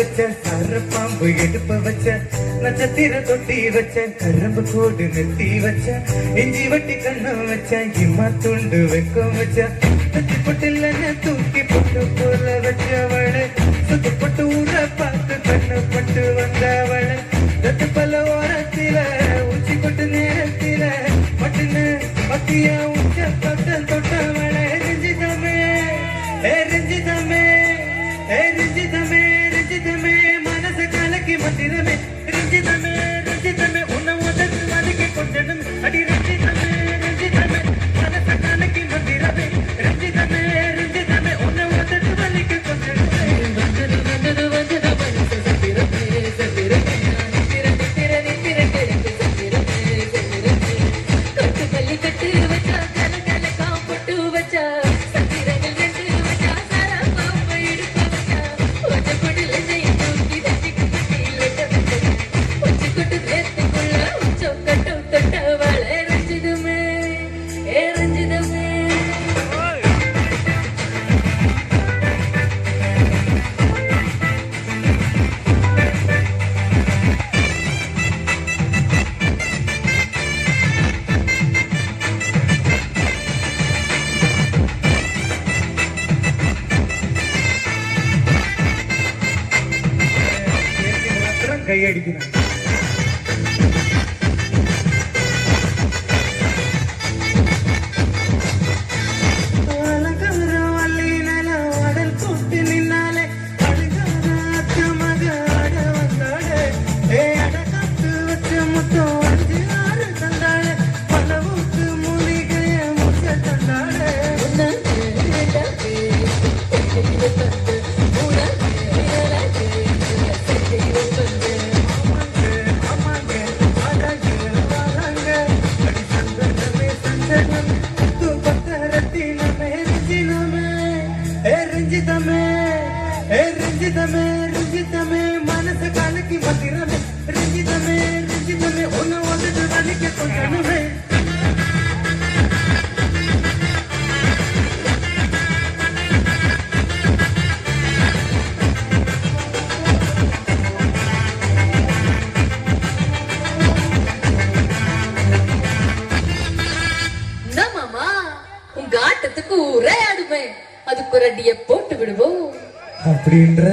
வச்ச சார பாம்பு எடுப்ப வச்ச நட்சத்திர தொட்டி வச்ச கரும்பு கோடு நெத்தி வச்ச இஞ்சி வட்டி கண்ணம் வச்ச இம்மா துண்டு வெக்கம் வச்ச தத்தி பொட்டில் தூக்கி போட்டு போல வச்சவளை சுத்தி போட்டு ஊற பார்த்து கண்ணு பட்டு வந்தவளை தத்து பல ஓரத்தில உச்சி கொட்டு நேரத்தில பட்டுன்னு பத்தியா உச்ச பத்தல் தொட்டவளை ரஞ்சிதமே ரஞ்சிதமே ரஞ்சிதமே ரஞ்சிதமே மனச கலக்கி மந்திரமே ரஞ்சிதமே ரஞ்சிதமே உன்னை உதட்டு வதக்கி கொண்டனும் அடி ரஞ்சிதமே ரஞ்சிதமே மனச கலக்கி மந்திரமே ரஞ்சிதமே ரஞ்சிதமே உன்னை உதட்டு வதக்கி கொண்டனும் கையடிக்கிறான் ரஞ்சிதமே ரஞ்சிதமே ரஞ்சிதமே மனச கலக்கி மந்திரமே ரஞ்சிதமே ரஞ்சிதமே உன்னை வந்துட்டு வலிக்க கொண்டனுமே மாமா உங்க ஆட்டத்துக்கு ஊரே ஆடுமே அதுக்கு ஒரு அடியை போட்டு விடுவோம் அப்படின்ற